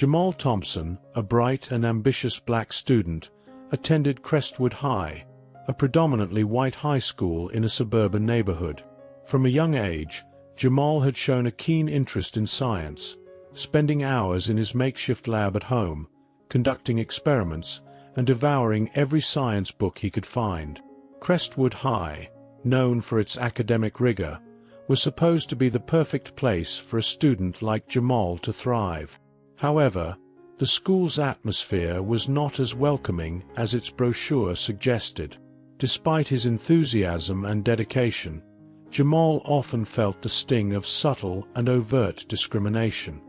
Jamal Thompson, a bright and ambitious black student, attended Crestwood High, a predominantly white high school in a suburban neighborhood. From a young age, Jamal had shown a keen interest in science, spending hours in his makeshift lab at home, conducting experiments, and devouring every science book he could find. Crestwood High, known for its academic rigor, was supposed to be the perfect place for a student like Jamal to thrive. However, the school's atmosphere was not as welcoming as its brochure suggested. Despite his enthusiasm and dedication, Jamal often felt the sting of subtle and overt discrimination.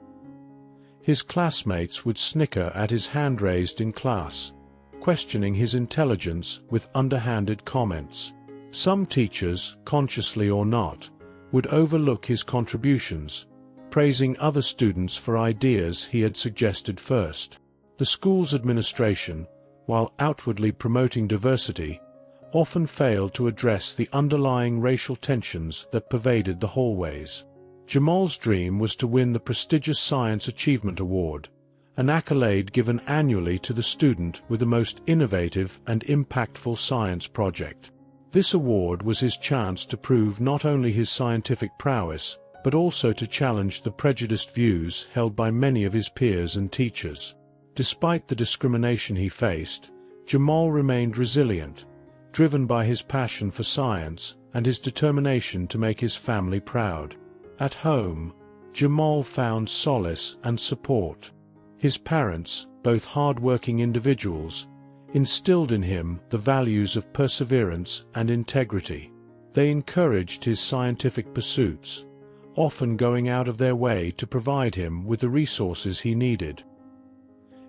His classmates would snicker at his hand raised in class, questioning his intelligence with underhanded comments. Some teachers, consciously or not, would overlook his contributions, praising other students for ideas he had suggested first. The school's administration, while outwardly promoting diversity, often failed to address the underlying racial tensions that pervaded the hallways. Jamal's dream was to win the prestigious Science Achievement Award, an accolade given annually to the student with the most innovative and impactful science project. This award was his chance to prove not only his scientific prowess, but also to challenge the prejudiced views held by many of his peers and teachers. Despite the discrimination he faced, Jamal remained resilient, driven by his passion for science and his determination to make his family proud. At home, Jamal found solace and support. His parents, both hard-working individuals, instilled in him the values of perseverance and integrity. They encouraged his scientific pursuits, often going out of their way to provide him with the resources he needed.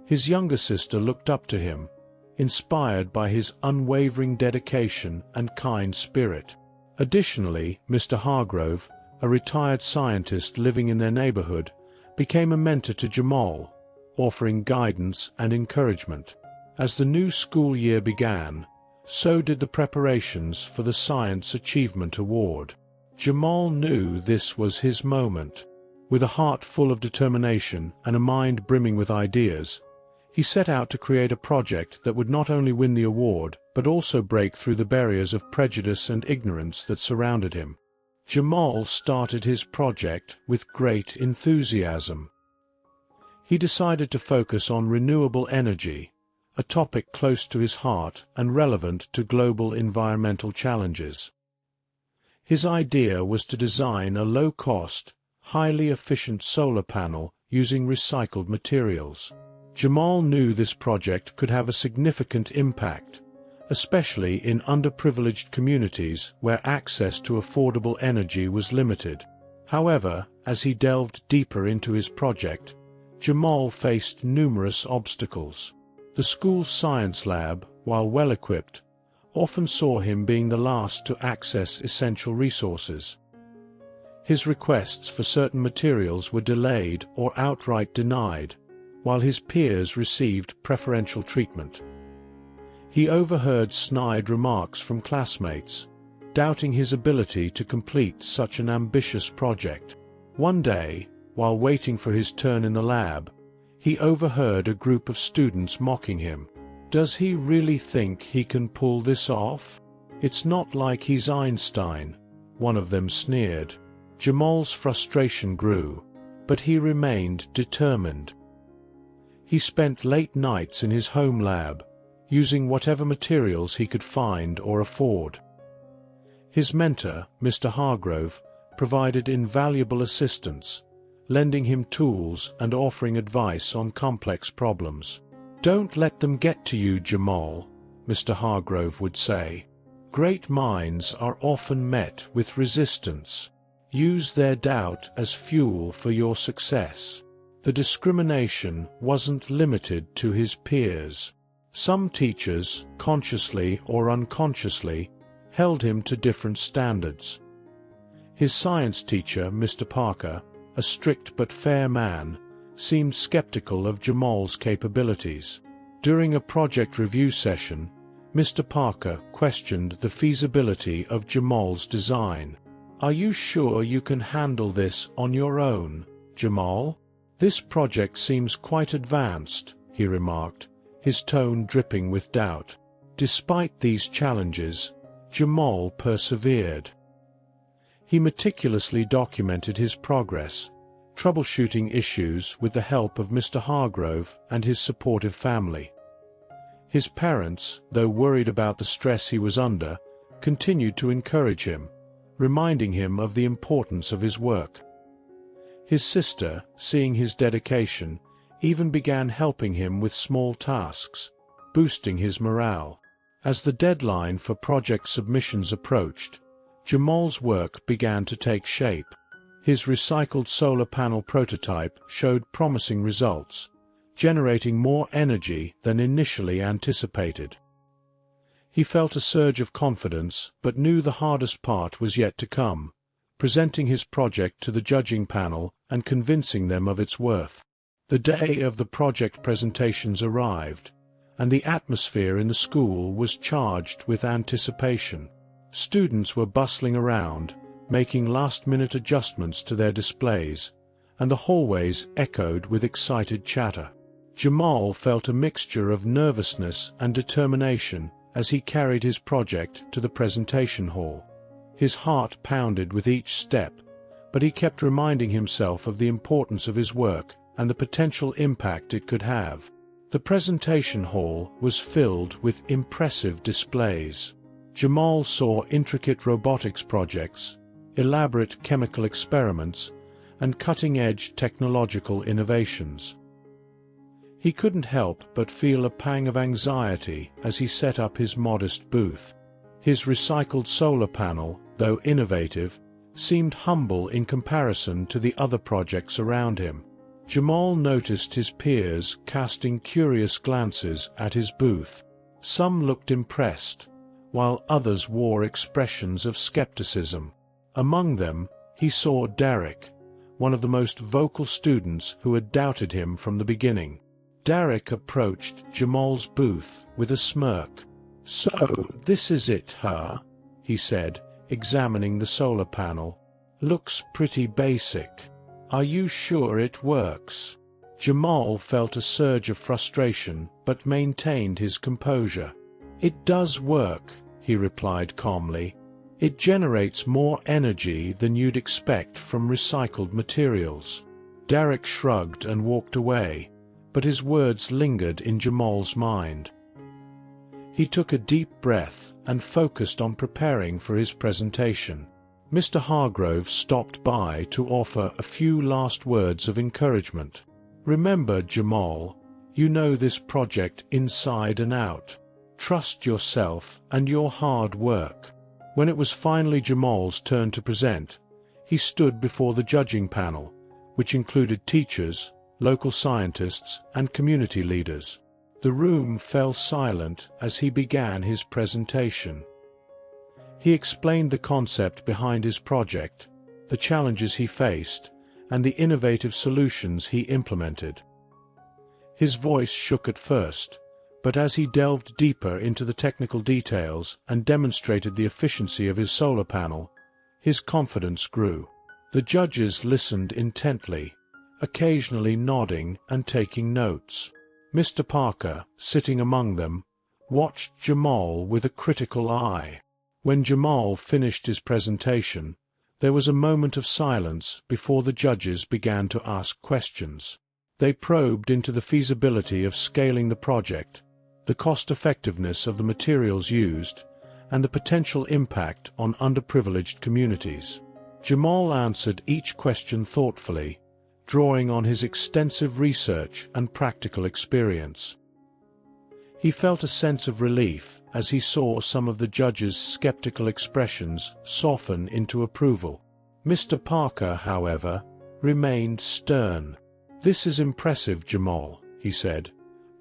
His younger sister looked up to him, inspired by his unwavering dedication and kind spirit. Additionally, Mr. Hargrove, a retired scientist living in their neighborhood, became a mentor to Jamal, offering guidance and encouragement. As the new school year began, so did the preparations for the Science Achievement Award. Jamal knew this was his moment. With a heart full of determination and a mind brimming with ideas, he set out to create a project that would not only win the award, but also break through the barriers of prejudice and ignorance that surrounded him. Jamal started his project with great enthusiasm. He decided to focus on renewable energy, a topic close to his heart and relevant to global environmental challenges. His idea was to design a low-cost, highly efficient solar panel using recycled materials. Jamal knew this project could have a significant impact, especially in underprivileged communities where access to affordable energy was limited. However, as he delved deeper into his project, Jamal faced numerous obstacles. The school's science lab, while well-equipped, often saw him being the last to access essential resources. His requests for certain materials were delayed or outright denied, while his peers received preferential treatment. He overheard snide remarks from classmates, doubting his ability to complete such an ambitious project. One day, while waiting for his turn in the lab, he overheard a group of students mocking him. "Does he really think he can pull this off? It's not like he's Einstein," one of them sneered. Jamal's frustration grew, but he remained determined. He spent late nights in his home lab, using whatever materials he could find or afford. His mentor, Mr. Hargrove, provided invaluable assistance, lending him tools and offering advice on complex problems. "Don't let them get to you, Jamal," Mr. Hargrove would say. "Great minds are often met with resistance. Use their doubt as fuel for your success." The discrimination wasn't limited to his peers. Some teachers, consciously or unconsciously, held him to different standards. His science teacher, Mr. Parker, a strict but fair man, seemed skeptical of Jamal's capabilities. During a project review session, Mr. Parker questioned the feasibility of Jamal's design. "Are you sure you can handle this on your own, Jamal? "This project seems quite advanced," he remarked, his tone dripping with doubt. Despite these challenges, Jamal persevered. He meticulously documented his progress, troubleshooting issues with the help of Mr. Hargrove and his supportive family. His parents, though worried about the stress he was under, continued to encourage him, reminding him of the importance of his work. His sister, seeing his dedication, even began helping him with small tasks, boosting his morale. As the deadline for project submissions approached, Jamal's work began to take shape. His recycled solar panel prototype showed promising results, generating more energy than initially anticipated. He felt a surge of confidence, but knew the hardest part was yet to come, presenting his project to the judging panel and convincing them of its worth. The day of the project presentations arrived, and the atmosphere in the school was charged with anticipation. Students were bustling around, making last-minute adjustments to their displays, and the hallways echoed with excited chatter. Jamal felt a mixture of nervousness and determination as he carried his project to the presentation hall. His heart pounded with each step, but he kept reminding himself of the importance of his work and the potential impact it could have. The presentation hall was filled with impressive displays. Jamal saw intricate robotics projects, elaborate chemical experiments, and cutting-edge technological innovations. He couldn't help but feel a pang of anxiety as he set up his modest booth. His recycled solar panel, though innovative, seemed humble in comparison to the other projects around him. Jamal noticed his peers casting curious glances at his booth. Some looked impressed, while others wore expressions of skepticism. Among them, he saw Derek, one of the most vocal students who had doubted him from the beginning. Derek approached Jamal's booth with a smirk. "So, this is it, huh?" he said, examining the solar panel. "Looks pretty basic. Are you sure it works?" Jamal felt a surge of frustration, but maintained his composure. "It does work," he replied calmly. "It generates more energy than you'd expect from recycled materials." Derek shrugged and walked away, but his words lingered in Jamal's mind. He took a deep breath and focused on preparing for his presentation. Mr. Hargrove stopped by to offer a few last words of encouragement. "Remember, Jamal, you know this project inside and out. Trust yourself and your hard work." When it was finally Jamal's turn to present, he stood before the judging panel, which included teachers, local scientists, and community leaders. The room fell silent as he began his presentation. He explained the concept behind his project, the challenges he faced, and the innovative solutions he implemented. His voice shook at first, but as he delved deeper into the technical details and demonstrated the efficiency of his solar panel, his confidence grew. The judges listened intently, occasionally nodding and taking notes. Mr. Parker, sitting among them, watched Jamal with a critical eye. When Jamal finished his presentation, there was a moment of silence before the judges began to ask questions. They probed into the feasibility of scaling the project, the cost-effectiveness of the materials used, and the potential impact on underprivileged communities. Jamal answered each question thoughtfully, drawing on his extensive research and practical experience. He felt a sense of relief as he saw some of the judges' skeptical expressions soften into approval. Mr. Parker, however, remained stern. "This is impressive, Jamal," he said,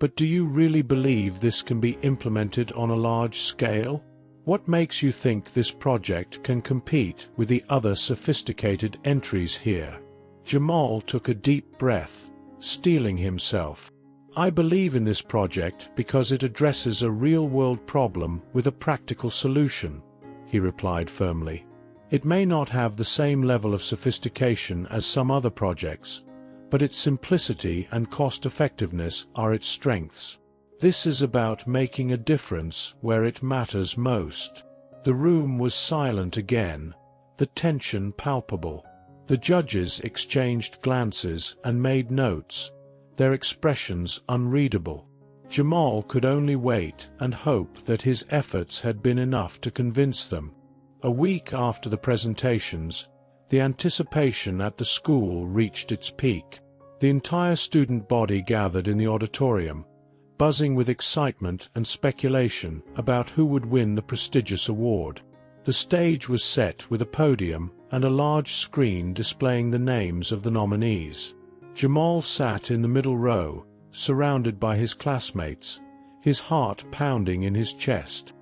"but do you really believe this can be implemented on a large scale? What makes you think this project can compete with the other sophisticated entries here?" Jamal took a deep breath, steeling himself. "I believe in this project because it addresses a real-world problem with a practical solution," he replied firmly. "It may not have the same level of sophistication as some other projects, but its simplicity and cost-effectiveness are its strengths. This is about making a difference where it matters most. The room was silent again, the tension palpable. The judges exchanged glances and made notes, their expressions unreadable. Jamal could only wait and hope that his efforts had been enough to convince them. A week after the presentations, the anticipation at the school reached its peak. The entire student body gathered in the auditorium, buzzing with excitement and speculation about who would win the prestigious award. The stage was set with a podium and a large screen displaying the names of the nominees. Jamal sat in the middle row, surrounded by his classmates, his heart pounding in his chest.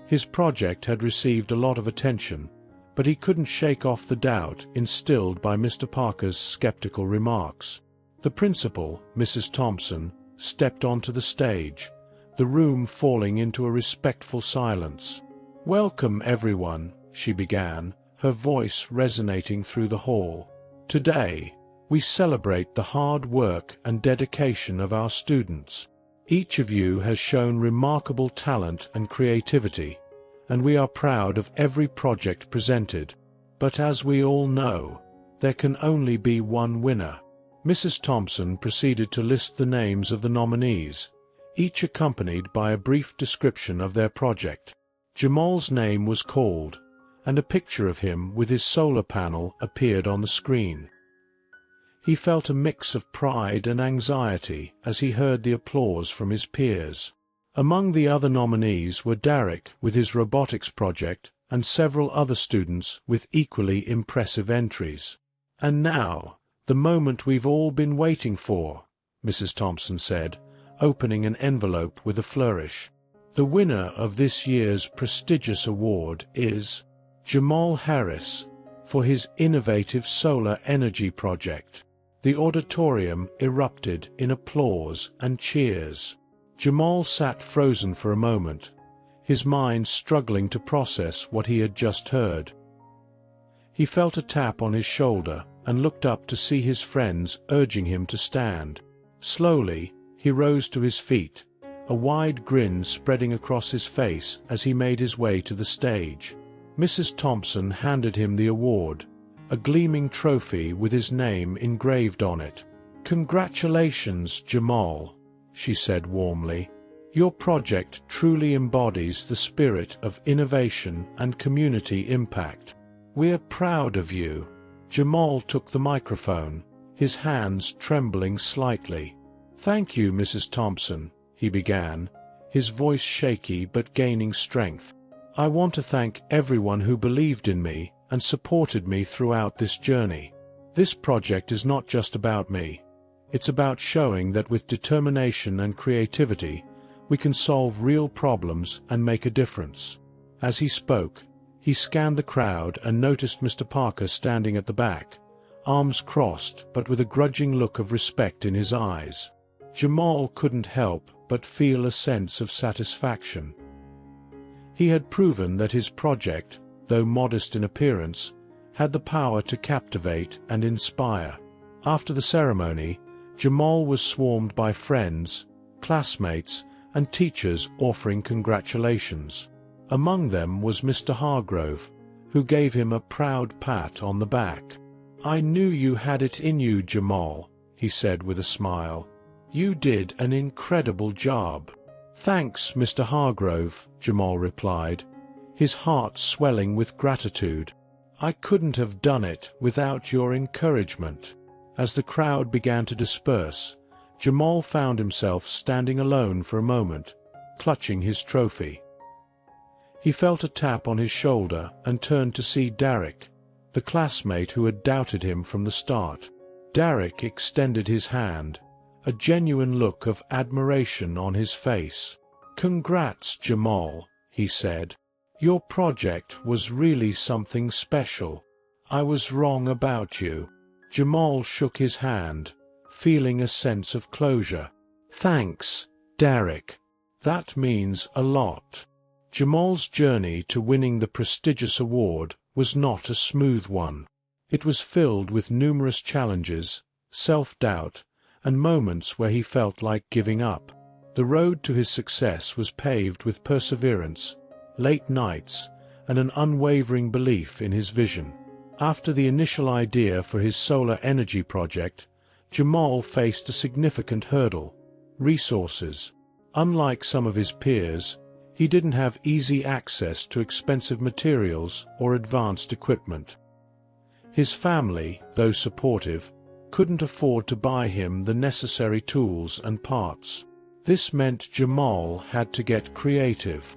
His project had received a lot of attention, but he couldn't shake off the doubt instilled by Mr. Parker's skeptical remarks. The principal, Mrs. Thompson, stepped onto the stage, the room falling into a respectful silence. "Welcome, everyone," she began, her voice resonating through the hall. "Today, we celebrate the hard work and dedication of our students. Each of you has shown remarkable talent and creativity, and we are proud of every project presented. But as we all know, there can only be one winner." Mrs. Thompson proceeded to list the names of the nominees, each accompanied by a brief description of their project. Jamal's name was called, and a picture of him with his solar panel appeared on the screen. He felt a mix of pride and anxiety as he heard the applause from his peers. Among the other nominees were Derek with his robotics project and several other students with equally impressive entries. "And now, the moment we've all been waiting for," Mrs. Thompson said, opening an envelope with a flourish. "The winner of this year's prestigious award is Jamal Harris for his innovative solar energy project." The auditorium erupted in applause and cheers. Jamal sat frozen for a moment, his mind struggling to process what he had just heard. He felt a tap on his shoulder and looked up to see his friends urging him to stand. Slowly, he rose to his feet, a wide grin spreading across his face as he made his way to the stage. Mrs. Thompson handed him the award, a gleaming trophy with his name engraved on it. "Congratulations, Jamal," she said warmly. "Your project truly embodies the spirit of innovation and community impact. We're proud of you." Jamal took the microphone, his hands trembling slightly. "Thank you, Mrs. Thompson," he began, his voice shaky but gaining strength. "I want to thank everyone who believed in me and supported me throughout this journey. This project is not just about me. It's about showing that with determination and creativity, we can solve real problems and make a difference." As he spoke, he scanned the crowd and noticed Mr. Parker standing at the back, arms crossed but with a grudging look of respect in his eyes. Jamal couldn't help but feel a sense of satisfaction. He had proven that his project, though modest in appearance, had the power to captivate and inspire. After the ceremony, Jamal was swarmed by friends, classmates, and teachers offering congratulations. Among them was Mr. Hargrove, who gave him a proud pat on the back. "I knew you had it in you, Jamal," he said with a smile. "You did an incredible job." "Thanks, Mr. Hargrove," Jamal replied, his heart swelling with gratitude. "I couldn't have done it without your encouragement." As the crowd began to disperse, Jamal found himself standing alone for a moment, clutching his trophy. He felt a tap on his shoulder and turned to see Derek, the classmate who had doubted him from the start. Derek extended his hand, a genuine look of admiration on his face. "Congrats, Jamal," he said. "Your project was really something special. I was wrong about you." Jamal shook his hand, feeling a sense of closure. "Thanks, Derek. That means a lot." Jamal's journey to winning the prestigious award was not a smooth one. It was filled with numerous challenges, self-doubt, and moments where he felt like giving up. The road to his success was paved with perseverance, late nights, and an unwavering belief in his vision. After the initial idea for his solar energy project, Jamal faced a significant hurdle: resources. Unlike some of his peers, he didn't have easy access to expensive materials or advanced equipment. His family, though supportive, couldn't afford to buy him the necessary tools and parts. This meant Jamal had to get creative.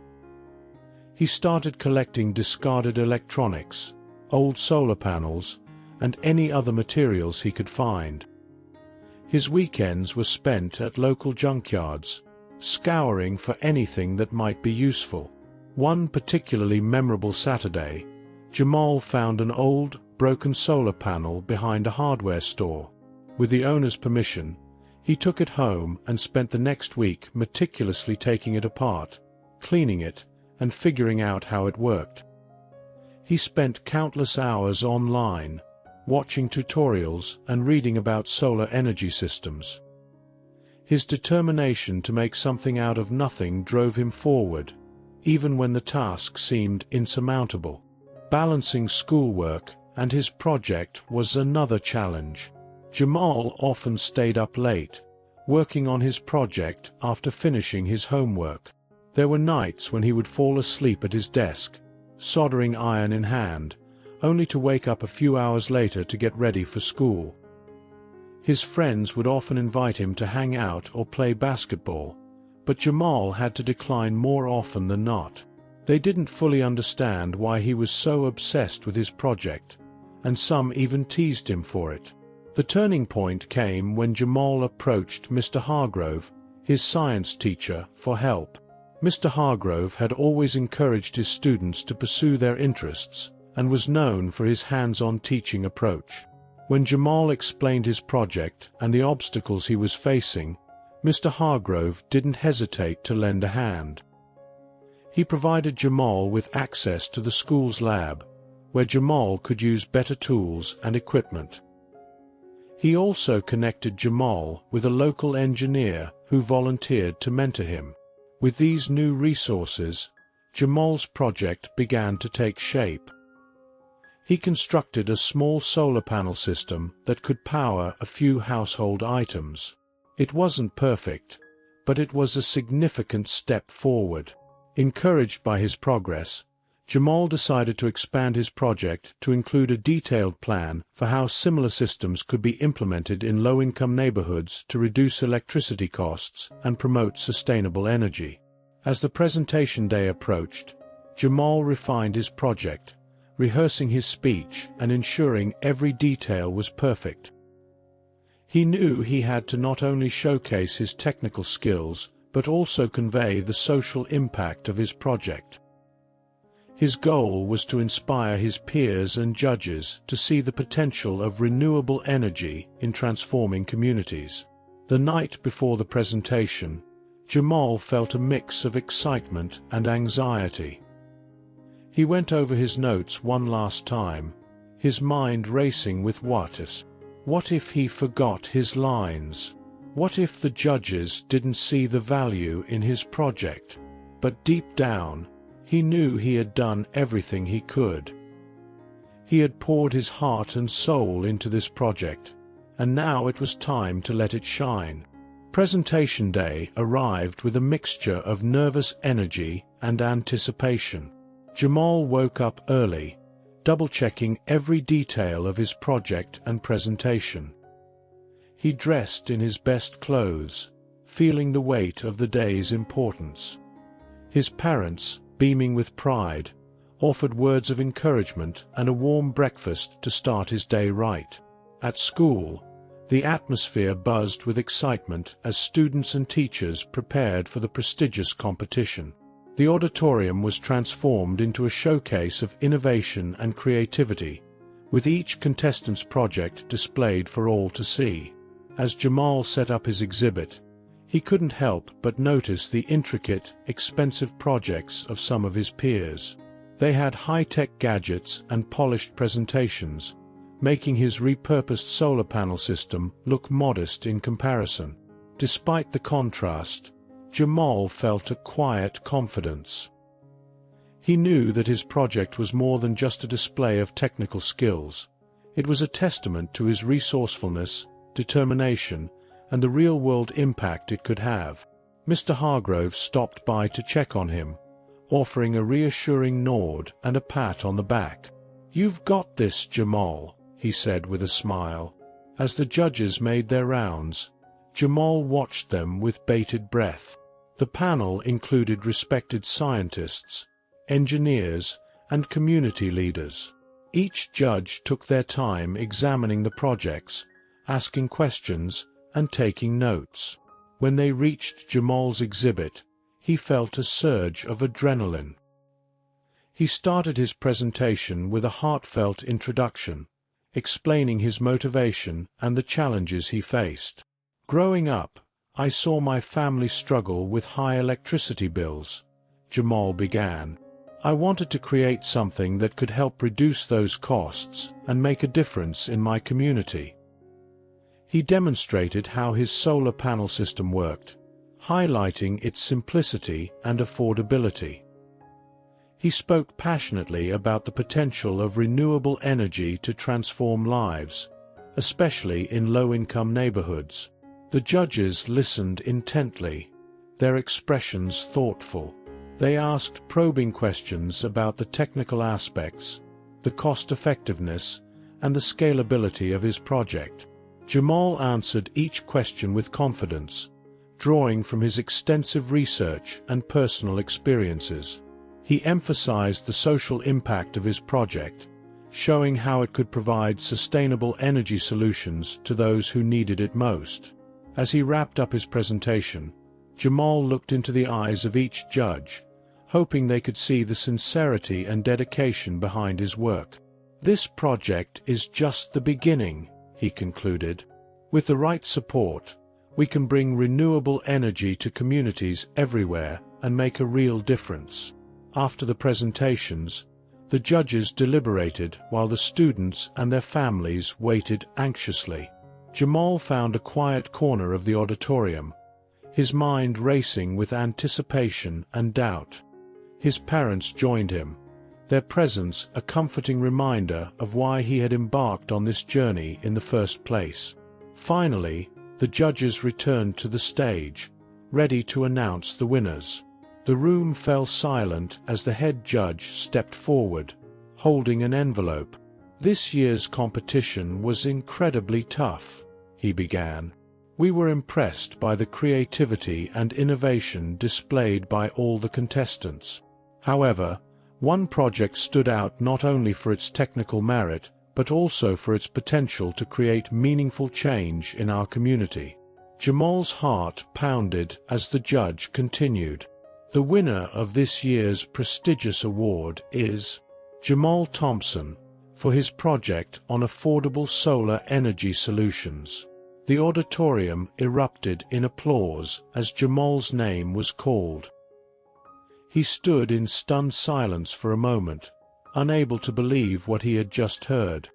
He started collecting discarded electronics, old solar panels, and any other materials he could find. His weekends were spent at local junkyards, scouring for anything that might be useful. One particularly memorable Saturday, Jamal found an old, broken solar panel behind a hardware store. With the owner's permission, he took it home and spent the next week meticulously taking it apart, cleaning it, and figuring out how it worked. He spent countless hours online, watching tutorials and reading about solar energy systems. His determination to make something out of nothing drove him forward, even when the task seemed insurmountable. Balancing schoolwork and his project was another challenge. Jamal often stayed up late, working on his project after finishing his homework. There were nights when he would fall asleep at his desk, soldering iron in hand, only to wake up a few hours later to get ready for school. His friends would often invite him to hang out or play basketball, but Jamal had to decline more often than not. They didn't fully understand why he was so obsessed with his project, and some even teased him for it. The turning point came when Jamal approached Mr. Hargrove, his science teacher, for help. Mr. Hargrove had always encouraged his students to pursue their interests, and was known for his hands-on teaching approach. When Jamal explained his project and the obstacles he was facing, Mr. Hargrove didn't hesitate to lend a hand. He provided Jamal with access to the school's lab, where Jamal could use better tools and equipment. He also connected Jamal with a local engineer who volunteered to mentor him. With these new resources, Jamal's project began to take shape. He constructed a small solar panel system that could power a few household items. It wasn't perfect, but it was a significant step forward. Encouraged by his progress, Jamal decided to expand his project to include a detailed plan for how similar systems could be implemented in low-income neighborhoods to reduce electricity costs and promote sustainable energy. As the presentation day approached, Jamal refined his project, rehearsing his speech and ensuring every detail was perfect. He knew he had to not only showcase his technical skills, but also convey the social impact of his project. His goal was to inspire his peers and judges to see the potential of renewable energy in transforming communities. The night before the presentation, Jamal felt a mix of excitement and anxiety. He went over his notes one last time, his mind racing with what-ifs. What if he forgot his lines? What if the judges didn't see the value in his project? But deep down, he knew he had done everything he could. He had poured his heart and soul into this project, and now it was time to let it shine. Presentation day arrived with a mixture of nervous energy and anticipation. Jamal woke up early, double-checking every detail of his project and presentation. He dressed in his best clothes, feeling the weight of the day's importance. His parents, beaming with pride, offered words of encouragement and a warm breakfast to start his day right. At school, the atmosphere buzzed with excitement as students and teachers prepared for the prestigious competition. The auditorium was transformed into a showcase of innovation and creativity, with each contestant's project displayed for all to see. As Jamal set up his exhibit, he couldn't help but notice the intricate, expensive projects of some of his peers. They had high-tech gadgets and polished presentations, making his repurposed solar panel system look modest in comparison. Despite the contrast, Jamal felt a quiet confidence. He knew that his project was more than just a display of technical skills. It was a testament to his resourcefulness, determination, and the real-world impact it could have. Mr. Hargrove stopped by to check on him, offering a reassuring nod and a pat on the back. "You've got this, Jamal," he said with a smile. As the judges made their rounds, Jamal watched them with bated breath. The panel included respected scientists, engineers, and community leaders. Each judge took their time examining the projects, asking questions, and taking notes. When they reached Jamal's exhibit, he felt a surge of adrenaline. He started his presentation with a heartfelt introduction, explaining his motivation and the challenges he faced. "Growing up, I saw my family struggle with high electricity bills," Jamal began. "I wanted to create something that could help reduce those costs and make a difference in my community." He demonstrated how his solar panel system worked, highlighting its simplicity and affordability. He spoke passionately about the potential of renewable energy to transform lives, especially in low-income neighborhoods. The judges listened intently, their expressions thoughtful. They asked probing questions about the technical aspects, the cost-effectiveness, and the scalability of his project. Jamal answered each question with confidence, drawing from his extensive research and personal experiences. He emphasized the social impact of his project, showing how it could provide sustainable energy solutions to those who needed it most. As he wrapped up his presentation, Jamal looked into the eyes of each judge, hoping they could see the sincerity and dedication behind his work. "This project is just the beginning," he concluded. "With the right support, we can bring renewable energy to communities everywhere and make a real difference." After the presentations, the judges deliberated while the students and their families waited anxiously. Jamal found a quiet corner of the auditorium, his mind racing with anticipation and doubt. His parents joined him, their presence a comforting reminder of why he had embarked on this journey in the first place. Finally, the judges returned to the stage, ready to announce the winners. The room fell silent as the head judge stepped forward, holding an envelope. "This year's competition was incredibly tough," he began. "We were impressed by the creativity and innovation displayed by all the contestants. However, one project stood out not only for its technical merit, but also for its potential to create meaningful change in our community." Jamal's heart pounded as the judge continued. "The winner of this year's prestigious award is Jamal Thompson, for his project on affordable solar energy solutions." The auditorium erupted in applause as Jamal's name was called. He stood in stunned silence for a moment, unable to believe what he had just heard.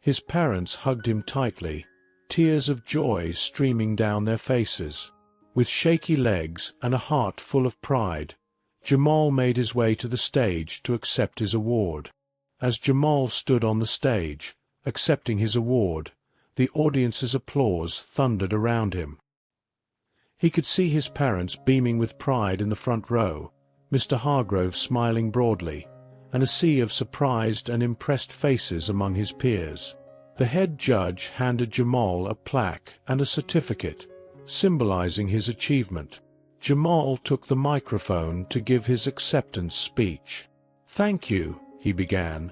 His parents hugged him tightly, tears of joy streaming down their faces. With shaky legs and a heart full of pride, Jamal made his way to the stage to accept his award. As Jamal stood on the stage, accepting his award, the audience's applause thundered around him. He could see his parents beaming with pride in the front row, Mr. Hargrove smiling broadly, and a sea of surprised and impressed faces among his peers. The head judge handed Jamal a plaque and a certificate, symbolizing his achievement. Jamal took the microphone to give his acceptance speech. "Thank you," he began,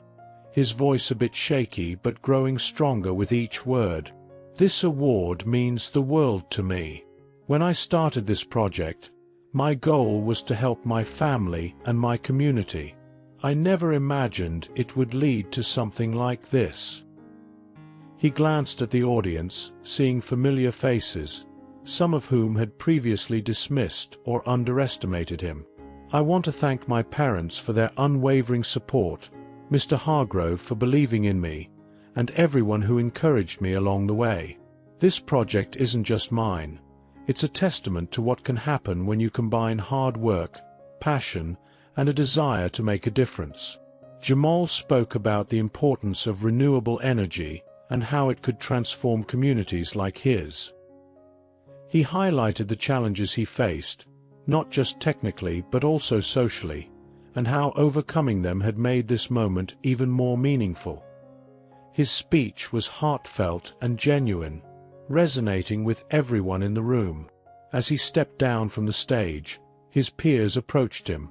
his voice a bit shaky but growing stronger with each word. "This award means the world to me. When I started this project, my goal was to help my family and my community. I never imagined it would lead to something like this." He glanced at the audience, seeing familiar faces, some of whom had previously dismissed or underestimated him. "I want to thank my parents for their unwavering support, Mr. Hargrove for believing in me, and everyone who encouraged me along the way. This project isn't just mine. It's a testament to what can happen when you combine hard work, passion, and a desire to make a difference. Jamal spoke about the importance of renewable energy and how it could transform communities like his. He highlighted the challenges he faced, not just technically but also socially, and how overcoming them had made this moment even more meaningful. His speech was heartfelt and genuine, resonating with everyone in the room. As he stepped down from the stage, his peers approached him,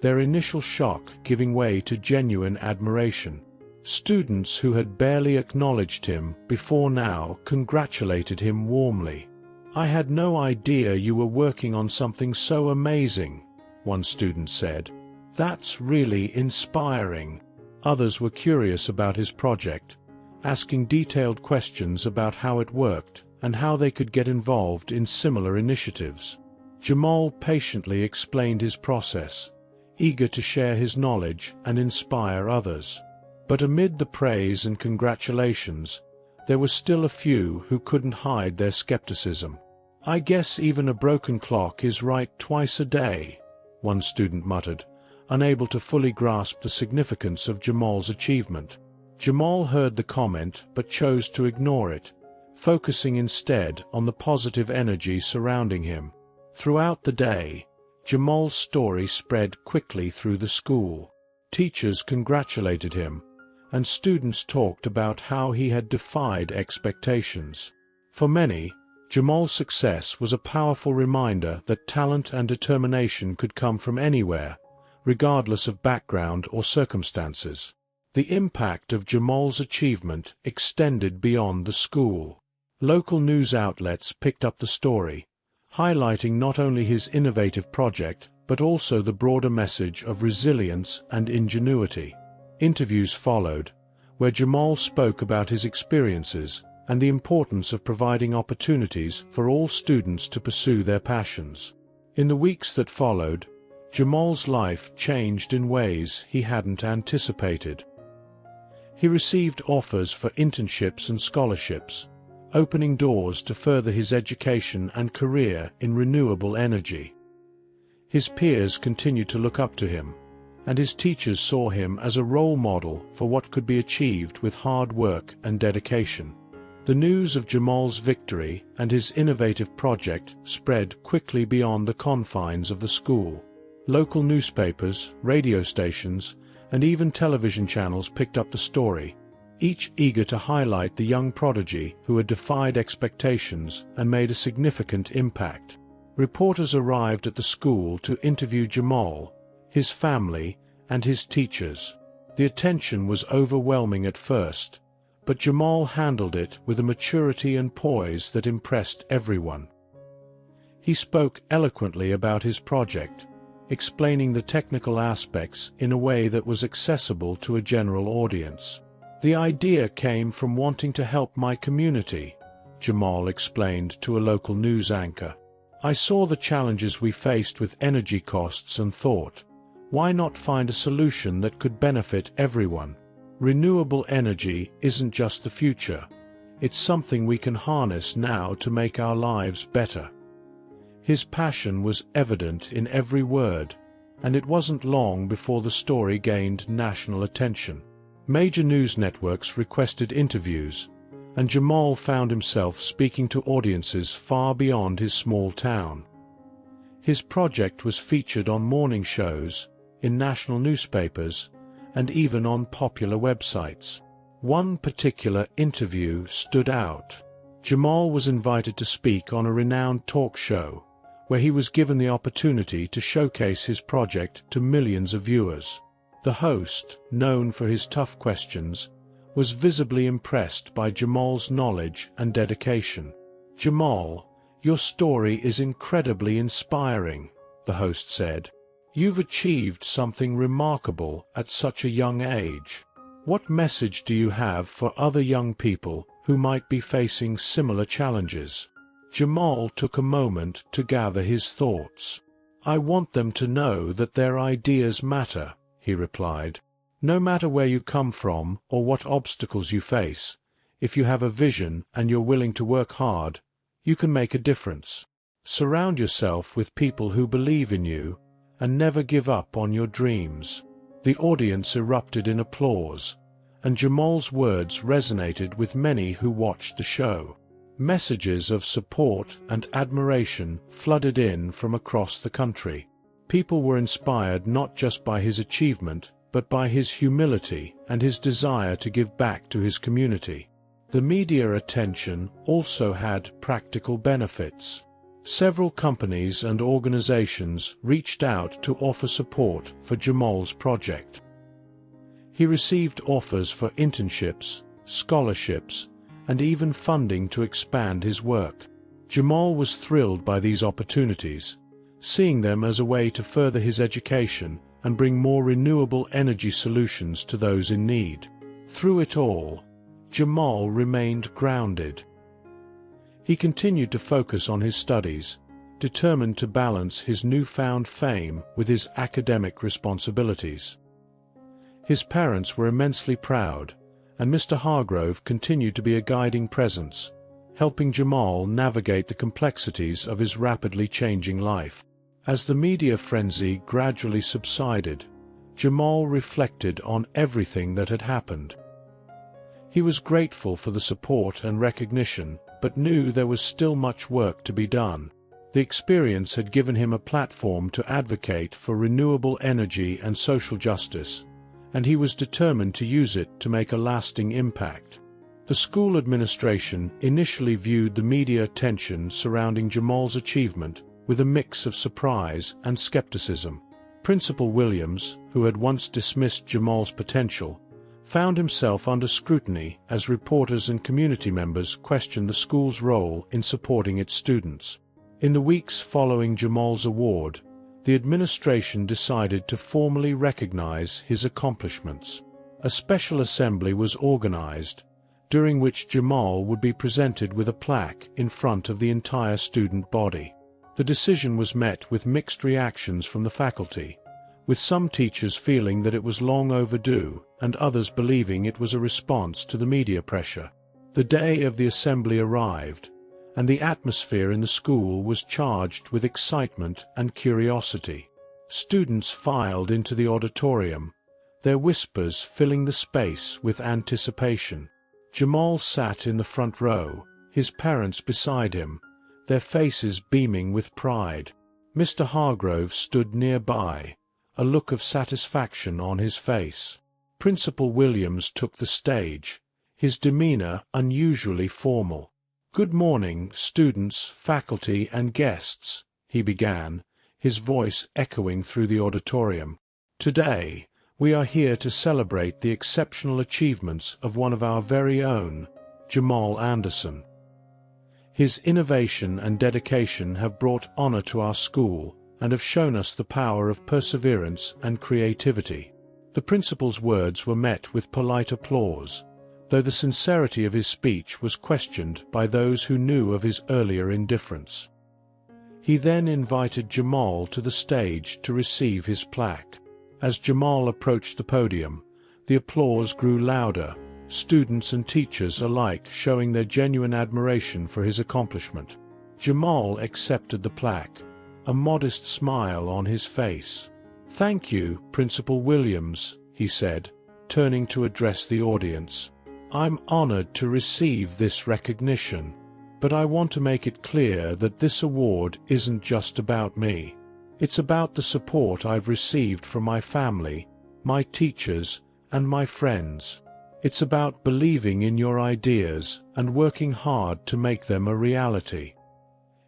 their initial shock giving way to genuine admiration. Students who had barely acknowledged him before now congratulated him warmly. "I had no idea you were working on something so amazing," one student said. "That's really inspiring." Others were curious about his project, asking detailed questions about how it worked and how they could get involved in similar initiatives. Jamal patiently explained his process, eager to share his knowledge and inspire others. But amid the praise and congratulations, there were still a few who couldn't hide their skepticism. "I guess even a broken clock is right twice a day," one student muttered, unable to fully grasp the significance of Jamal's achievement. Jamal heard the comment but chose to ignore it, focusing instead on the positive energy surrounding him. Throughout the day, Jamal's story spread quickly through the school. Teachers congratulated him, and students talked about how he had defied expectations. For many, Jamal's success was a powerful reminder that talent and determination could come from anywhere, regardless of background or circumstances. The impact of Jamal's achievement extended beyond the school. Local news outlets picked up the story, highlighting not only his innovative project but also the broader message of resilience and ingenuity. Interviews followed, where Jamal spoke about his experiences and the importance of providing opportunities for all students to pursue their passions. In the weeks that followed, Jamal's life changed in ways he hadn't anticipated. He received offers for internships and scholarships, opening doors to further his education and career in renewable energy. His peers continued to look up to him, and his teachers saw him as a role model for what could be achieved with hard work and dedication. The news of Jamal's victory and his innovative project spread quickly beyond the confines of the school. Local newspapers, radio stations, and even television channels picked up the story, each eager to highlight the young prodigy who had defied expectations and made a significant impact. Reporters arrived at the school to interview Jamal, his family, and his teachers. The attention was overwhelming at first, but Jamal handled it with a maturity and poise that impressed everyone. He spoke eloquently about his project, explaining the technical aspects in a way that was accessible to a general audience. "The idea came from wanting to help my community," Jamal explained to a local news anchor. "I saw the challenges we faced with energy costs and thought, why not find a solution that could benefit everyone? Renewable energy isn't just the future, it's something we can harness now to make our lives better." His passion was evident in every word, and it wasn't long before the story gained national attention. Major news networks requested interviews, and Jamal found himself speaking to audiences far beyond his small town. His project was featured on morning shows, in national newspapers, and even on popular websites. One particular interview stood out. Jamal was invited to speak on a renowned talk show, where he was given the opportunity to showcase his project to millions of viewers. The host, known for his tough questions, was visibly impressed by Jamal's knowledge and dedication. "Jamal, your story is incredibly inspiring," the host said. "You've achieved something remarkable at such a young age. What message do you have for other young people who might be facing similar challenges?" Jamal took a moment to gather his thoughts. "I want them to know that their ideas matter," he replied. No matter where you come from or what obstacles you face, if you have a vision and you're willing to work hard, you can make a difference. Surround yourself with people who believe in you and never give up on your dreams." The audience erupted in applause, and Jamal's words resonated with many who watched the show. Messages of support and admiration flooded in from across the country. People were inspired not just by his achievement, but by his humility and his desire to give back to his community. The media attention also had practical benefits. Several companies and organizations reached out to offer support for Jamal's project. He received offers for internships, scholarships, and even funding to expand his work. Jamal was thrilled by these opportunities, seeing them as a way to further his education and bring more renewable energy solutions to those in need. Through it all, Jamal remained grounded. He continued to focus on his studies, determined to balance his newfound fame with his academic responsibilities. His parents were immensely proud, and Mr. Hargrove continued to be a guiding presence, helping Jamal navigate the complexities of his rapidly changing life. As the media frenzy gradually subsided, Jamal reflected on everything that had happened. He was grateful for the support and recognition, but knew there was still much work to be done. The experience had given him a platform to advocate for renewable energy and social justice, and he was determined to use it to make a lasting impact. The school administration initially viewed the media attention surrounding Jamal's achievement with a mix of surprise and skepticism. Principal Williams, who had once dismissed Jamal's potential, found himself under scrutiny as reporters and community members questioned the school's role in supporting its students. In the weeks following Jamal's award, the administration decided to formally recognize his accomplishments. A special assembly was organized, during which Jamal would be presented with a plaque in front of the entire student body. The decision was met with mixed reactions from the faculty, with some teachers feeling that it was long overdue and others believing it was a response to the media pressure. The day of the assembly arrived, and the atmosphere in the school was charged with excitement and curiosity. Students filed into the auditorium, their whispers filling the space with anticipation. Jamal sat in the front row, his parents beside him, their faces beaming with pride. Mr. Hargrove stood nearby, a look of satisfaction on his face. Principal Williams took the stage, his demeanor unusually formal. "Good morning, students, faculty, and guests," he began, his voice echoing through the auditorium. "Today, we are here to celebrate the exceptional achievements of one of our very own, Jamal Anderson. His innovation and dedication have brought honor to our school and have shown us the power of perseverance and creativity." The principal's words were met with polite applause, though the sincerity of his speech was questioned by those who knew of his earlier indifference. He then invited Jamal to the stage to receive his plaque. As Jamal approached the podium, the applause grew louder, students and teachers alike showing their genuine admiration for his accomplishment. Jamal accepted the plaque, a modest smile on his face. "Thank you, Principal Williams," he said, turning to address the audience. "I'm honored to receive this recognition, but I want to make it clear that this award isn't just about me. It's about the support I've received from my family, my teachers, and my friends. It's about believing in your ideas and working hard to make them a reality."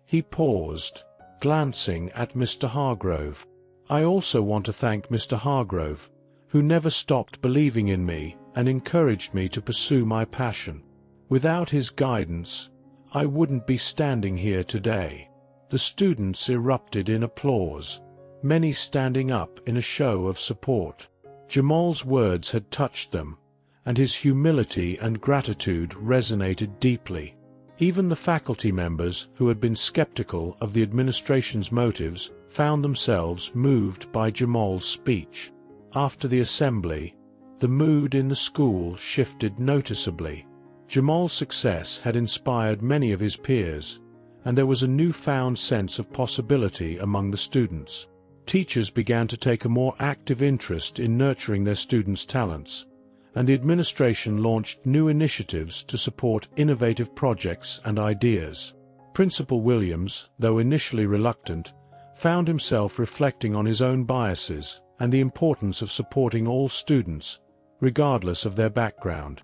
He paused, glancing at Mr. Hargrove. "I also want to thank Mr. Hargrove, who never stopped believing in me and encouraged me to pursue my passion. Without his guidance, I wouldn't be standing here today." The students erupted in applause, many standing up in a show of support. Jamal's words had touched them, and his humility and gratitude resonated deeply. Even the faculty members who had been skeptical of the administration's motives found themselves moved by Jamal's speech. After the assembly, the mood in the school shifted noticeably. Jamal's success had inspired many of his peers, and there was a newfound sense of possibility among the students. Teachers began to take a more active interest in nurturing their students' talents, and the administration launched new initiatives to support innovative projects and ideas. Principal Williams, though initially reluctant, found himself reflecting on his own biases and the importance of supporting all students, regardless of their background.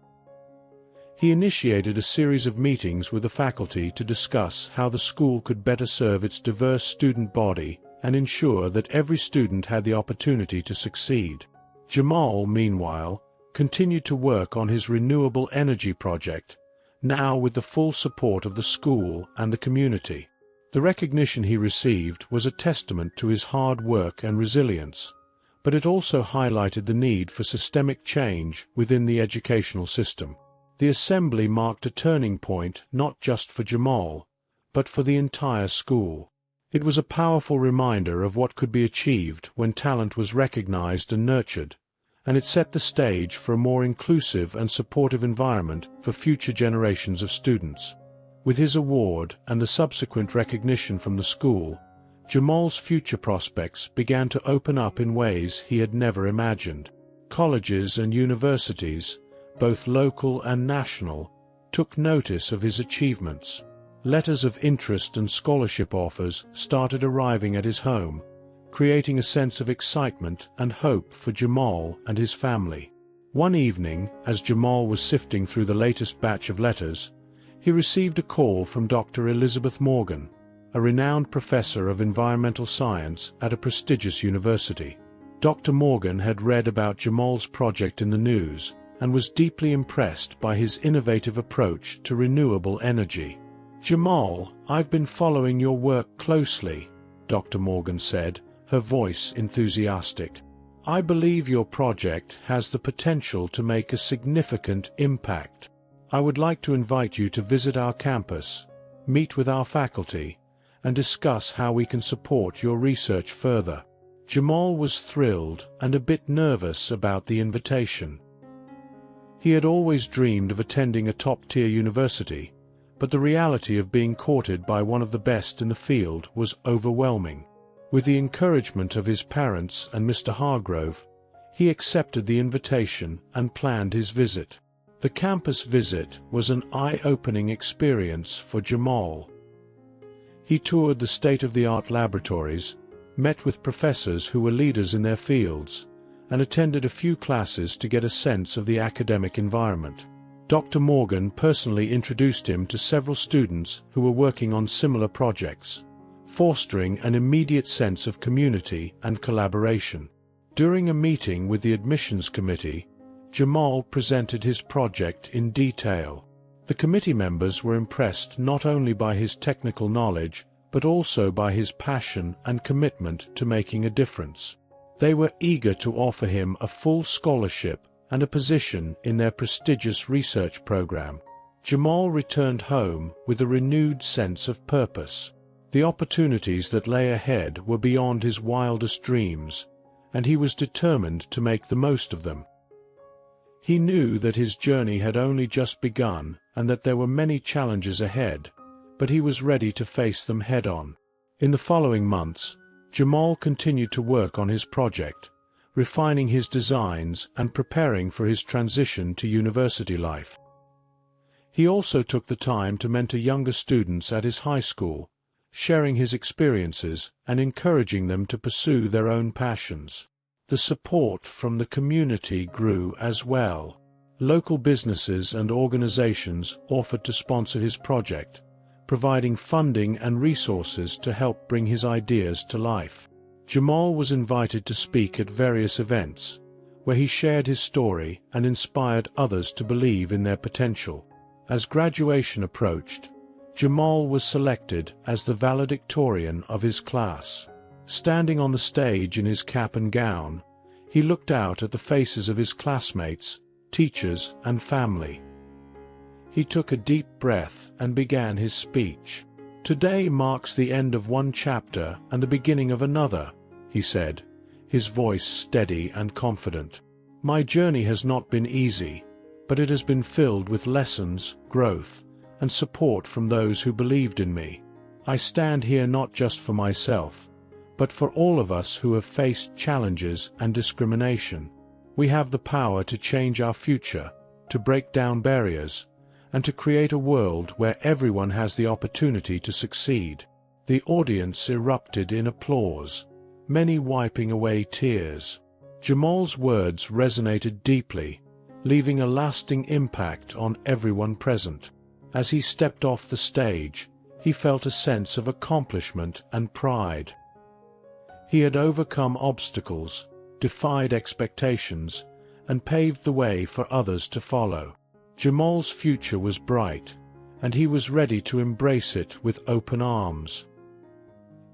He initiated a series of meetings with the faculty to discuss how the school could better serve its diverse student body and ensure that every student had the opportunity to succeed. Jamal, meanwhile, continued to work on his renewable energy project, now with the full support of the school and the community. The recognition he received was a testament to his hard work and resilience, but it also highlighted the need for systemic change within the educational system. The assembly marked a turning point not just for Jamal, but for the entire school. It was a powerful reminder of what could be achieved when talent was recognized and nurtured, and it set the stage for a more inclusive and supportive environment for future generations of students. With his award and the subsequent recognition from the school, Jamal's future prospects began to open up in ways he had never imagined. Colleges and universities, both local and national, took notice of his achievements. Letters of interest and scholarship offers started arriving at his home, creating a sense of excitement and hope for Jamal and his family. One evening, as Jamal was sifting through the latest batch of letters, he received a call from Dr. Elizabeth Morgan, a renowned professor of environmental science at a prestigious university. Dr. Morgan had read about Jamal's project in the news and was deeply impressed by his innovative approach to renewable energy. "Jamal, I've been following your work closely," Dr. Morgan said, her voice enthusiastic. "I believe your project has the potential to make a significant impact. I would like to invite you to visit our campus, meet with our faculty, and discuss how we can support your research further." Jamal was thrilled and a bit nervous about the invitation. He had always dreamed of attending a top-tier university, but the reality of being courted by one of the best in the field was overwhelming. With the encouragement of his parents and Mr. Hargrove, he accepted the invitation and planned his visit. The campus visit was an eye-opening experience for Jamal. He toured the state-of-the-art laboratories, met with professors who were leaders in their fields, and attended a few classes to get a sense of the academic environment. Dr. Morgan personally introduced him to several students who were working on similar projects, fostering an immediate sense of community and collaboration. During a meeting with the admissions committee, Jamal presented his project in detail. The committee members were impressed not only by his technical knowledge, but also by his passion and commitment to making a difference. They were eager to offer him a full scholarship and a position in their prestigious research program. Jamal returned home with a renewed sense of purpose. The opportunities that lay ahead were beyond his wildest dreams, and he was determined to make the most of them. He knew that his journey had only just begun and that there were many challenges ahead, but he was ready to face them head-on. In the following months, Jamal continued to work on his project, refining his designs and preparing for his transition to university life. He also took the time to mentor younger students at his high school, sharing his experiences and encouraging them to pursue their own passions. The support from the community grew as well. Local businesses and organizations offered to sponsor his project, providing funding and resources to help bring his ideas to life. Jamal was invited to speak at various events, where he shared his story and inspired others to believe in their potential. As graduation approached, Jamal was selected as the valedictorian of his class. Standing on the stage in his cap and gown, he looked out at the faces of his classmates, teachers, and family. He took a deep breath and began his speech. "Today marks the end of one chapter and the beginning of another," he said, his voice steady and confident. My journey has not been easy, but it has been filled with lessons, growth, and support from those who believed in me. I stand here not just for myself, but for all of us who have faced challenges and discrimination. We have the power to change our future, to break down barriers, and to create a world where everyone has the opportunity to succeed." The audience erupted in applause, many wiping away tears. Jamal's words resonated deeply, leaving a lasting impact on everyone present. As he stepped off the stage, he felt a sense of accomplishment and pride. He had overcome obstacles, defied expectations, and paved the way for others to follow. Jamal's future was bright, and he was ready to embrace it with open arms.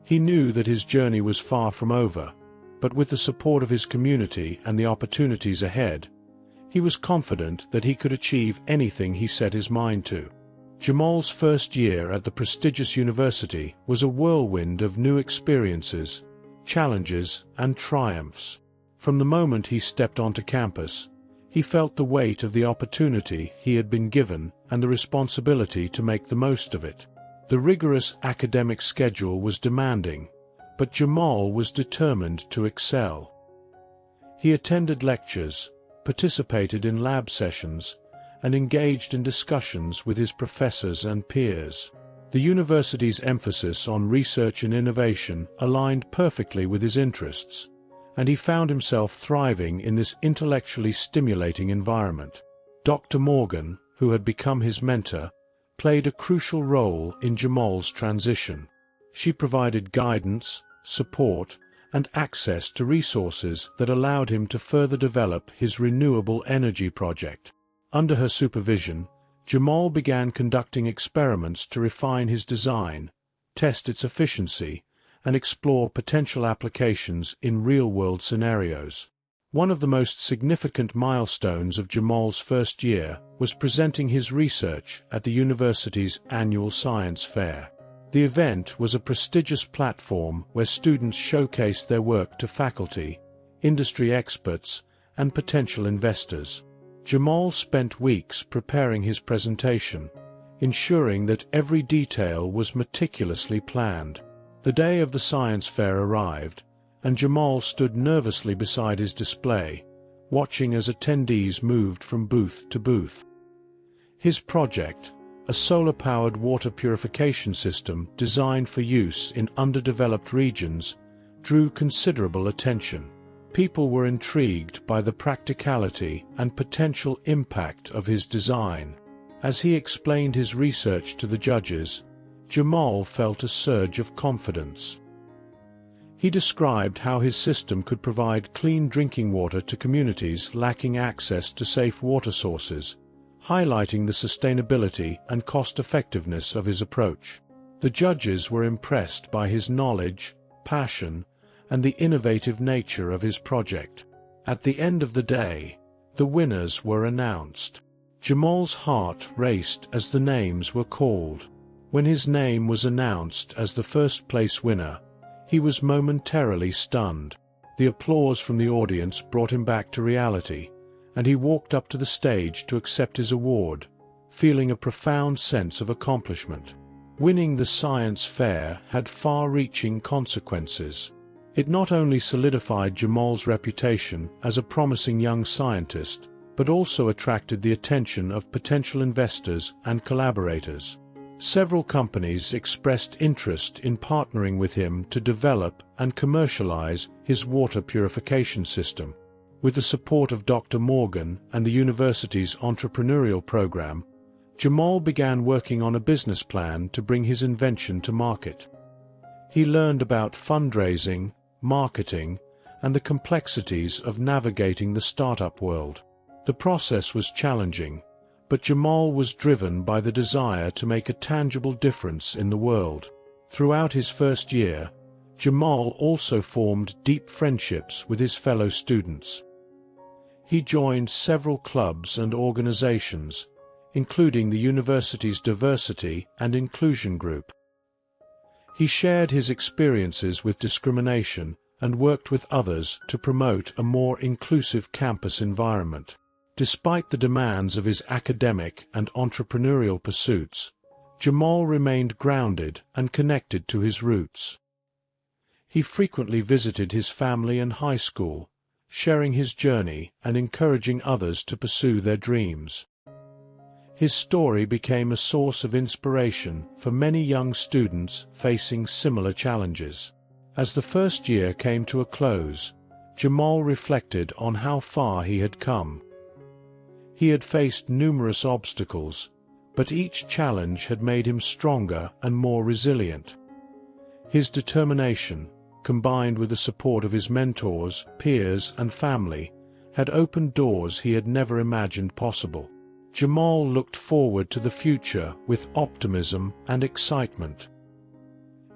He knew that his journey was far from over, but with the support of his community and the opportunities ahead, he was confident that he could achieve anything he set his mind to. Jamal's first year at the prestigious university was a whirlwind of new experiences, challenges, and triumphs. From the moment he stepped onto campus, he felt the weight of the opportunity he had been given and the responsibility to make the most of it. The rigorous academic schedule was demanding, but Jamal was determined to excel. He attended lectures, participated in lab sessions, and engaged in discussions with his professors and peers. The university's emphasis on research and innovation aligned perfectly with his interests, and he found himself thriving in this intellectually stimulating environment. Dr. Morgan, who had become his mentor, played a crucial role in Jamal's transition. She provided guidance, support, and access to resources that allowed him to further develop his renewable energy project. Under her supervision, Jamal began conducting experiments to refine his design, test its efficiency, and explore potential applications in real-world scenarios. One of the most significant milestones of Jamal's first year was presenting his research at the university's annual science fair. The event was a prestigious platform where students showcased their work to faculty, industry experts, and potential investors. Jamal spent weeks preparing his presentation, ensuring that every detail was meticulously planned. The day of the science fair arrived, and Jamal stood nervously beside his display, watching as attendees moved from booth to booth. His project, a solar-powered water purification system designed for use in underdeveloped regions, drew considerable attention. People were intrigued by the practicality and potential impact of his design. As he explained his research to the judges, Jamal felt a surge of confidence. He described how his system could provide clean drinking water to communities lacking access to safe water sources, highlighting the sustainability and cost-effectiveness of his approach. The judges were impressed by his knowledge, passion, and the innovative nature of his project. At the end of the day, the winners were announced. Jamal's heart raced as the names were called. When his name was announced as the first-place winner, he was momentarily stunned. The applause from the audience brought him back to reality, and he walked up to the stage to accept his award, feeling a profound sense of accomplishment. Winning the science fair had far-reaching consequences. It not only solidified Jamal's reputation as a promising young scientist, but also attracted the attention of potential investors and collaborators. Several companies expressed interest in partnering with him to develop and commercialize his water purification system. With the support of Dr. Morgan and the university's entrepreneurial program, Jamal began working on a business plan to bring his invention to market. He learned about fundraising, marketing, and the complexities of navigating the startup world. The process was challenging, but Jamal was driven by the desire to make a tangible difference in the world. Throughout his first year, Jamal also formed deep friendships with his fellow students. He joined several clubs and organizations, including the university's Diversity and Inclusion Group. He shared his experiences with discrimination and worked with others to promote a more inclusive campus environment. Despite the demands of his academic and entrepreneurial pursuits, Jamal remained grounded and connected to his roots. He frequently visited his family and high school, sharing his journey and encouraging others to pursue their dreams. His story became a source of inspiration for many young students facing similar challenges. As the first year came to a close, Jamal reflected on how far he had come. He had faced numerous obstacles, but each challenge had made him stronger and more resilient. His determination, combined with the support of his mentors, peers, and family, had opened doors he had never imagined possible. Jamal looked forward to the future with optimism and excitement.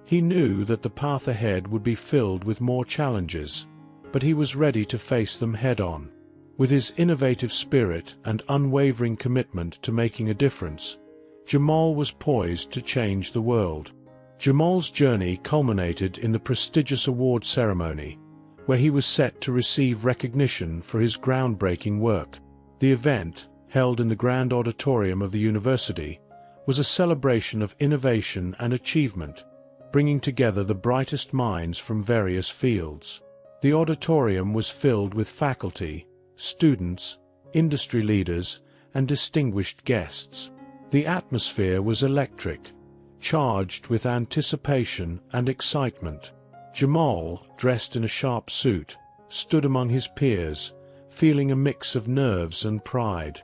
He knew that the path ahead would be filled with more challenges, but he was ready to face them head-on. With his innovative spirit and unwavering commitment to making a difference, Jamal was poised to change the world. Jamal's journey culminated in the prestigious award ceremony, where he was set to receive recognition for his groundbreaking work. The event, held in the grand auditorium of the university, was a celebration of innovation and achievement, bringing together the brightest minds from various fields. The auditorium was filled with faculty, students, industry leaders, and distinguished guests. The atmosphere was electric, charged with anticipation and excitement. Jamal, dressed in a sharp suit, stood among his peers, feeling a mix of nerves and pride.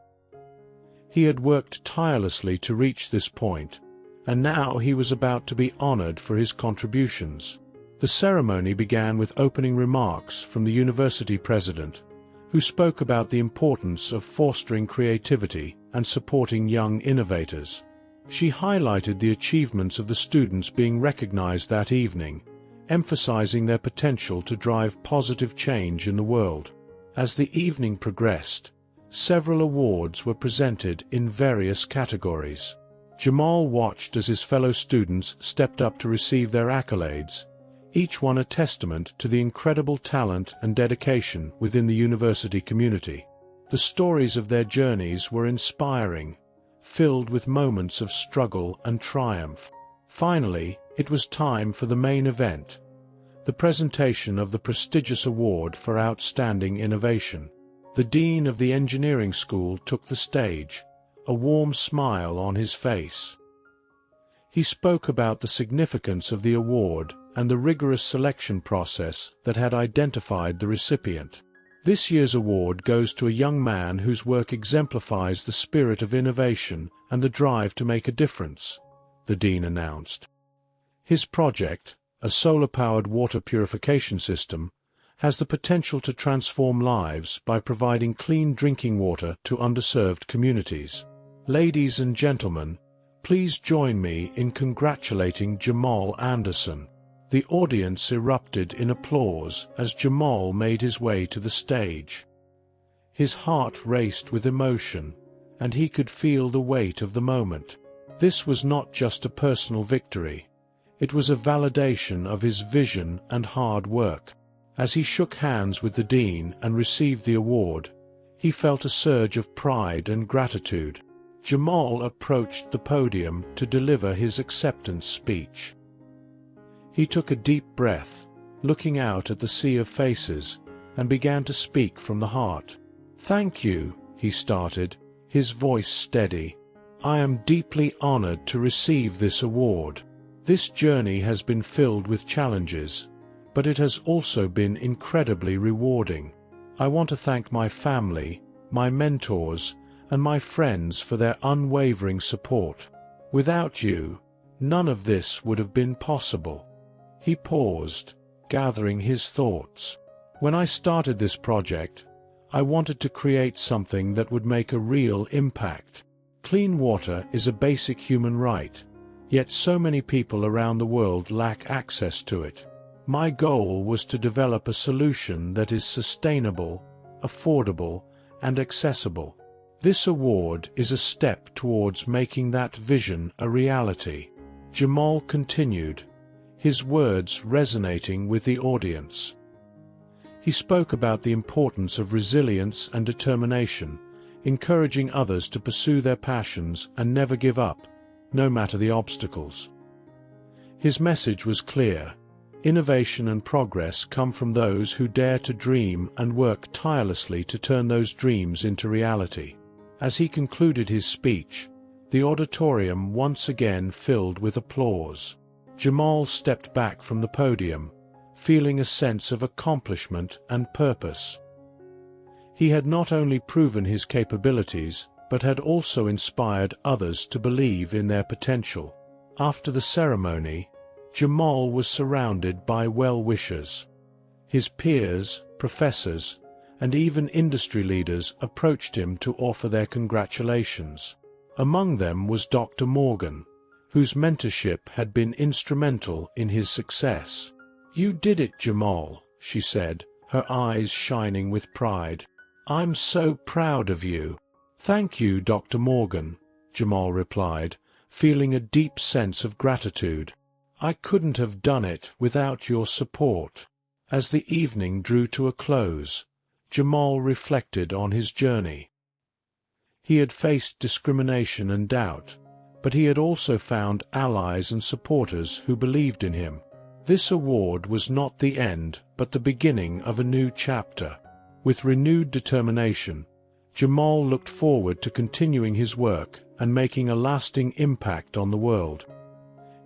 He had worked tirelessly to reach this point, and now he was about to be honored for his contributions. The ceremony began with opening remarks from the university president, who spoke about the importance of fostering creativity and supporting young innovators. She highlighted the achievements of the students being recognized that evening, emphasizing their potential to drive positive change in the world. As the evening progressed, several awards were presented in various categories. Jamal watched as his fellow students stepped up to receive their accolades, each one a testament to the incredible talent and dedication within the university community. The stories of their journeys were inspiring, filled with moments of struggle and triumph. Finally, it was time for the main event, the presentation of the prestigious award for outstanding innovation. The dean of the engineering school took the stage, a warm smile on his face. He spoke about the significance of the award and the rigorous selection process that had identified the recipient. This year's award goes to a young man whose work exemplifies the spirit of innovation and the drive to make a difference, the dean announced. His project, a solar-powered water purification system, has the potential to transform lives by providing clean drinking water to underserved communities. Ladies and gentlemen, please join me in congratulating Jamal Anderson. The audience erupted in applause as Jamal made his way to the stage. His heart raced with emotion, and he could feel the weight of the moment. This was not just a personal victory. It was a validation of his vision and hard work. As he shook hands with the dean and received the award, he felt a surge of pride and gratitude. Jamal approached the podium to deliver his acceptance speech. He took a deep breath, looking out at the sea of faces, and began to speak from the heart. "Thank you," he started, his voice steady. "I am deeply honored to receive this award. This journey has been filled with challenges, but it has also been incredibly rewarding. I want to thank my family, my mentors, and my friends for their unwavering support. Without you, none of this would have been possible." He paused, gathering his thoughts. "When I started this project, I wanted to create something that would make a real impact. Clean water is a basic human right, yet so many people around the world lack access to it. My goal was to develop a solution that is sustainable, affordable, and accessible. This award is a step towards making that vision a reality." Jamal continued, his words resonating with the audience. He spoke about the importance of resilience and determination, encouraging others to pursue their passions and never give up, no matter the obstacles. His message was clear: innovation and progress come from those who dare to dream and work tirelessly to turn those dreams into reality. As he concluded his speech, the auditorium once again filled with applause. Jamal stepped back from the podium, feeling a sense of accomplishment and purpose. He had not only proven his capabilities, but had also inspired others to believe in their potential. After the ceremony, Jamal was surrounded by well-wishers. His peers, professors, and even industry leaders approached him to offer their congratulations. Among them was Dr. Morgan, whose mentorship had been instrumental in his success. "You did it, Jamal," she said, her eyes shining with pride. "I'm so proud of you." "Thank you, Dr. Morgan," Jamal replied, feeling a deep sense of gratitude. "I couldn't have done it without your support." As the evening drew to a close, Jamal reflected on his journey. He had faced discrimination and doubt, but he had also found allies and supporters who believed in him. This award was not the end, but the beginning of a new chapter. With renewed determination, Jamal looked forward to continuing his work and making a lasting impact on the world.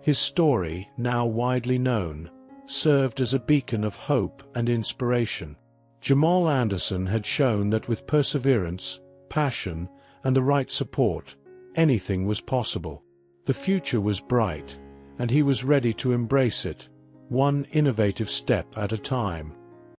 His story, now widely known, served as a beacon of hope and inspiration. Jamal Anderson had shown that with perseverance, passion, and the right support, anything was possible. The future was bright, and he was ready to embrace it, one innovative step at a time.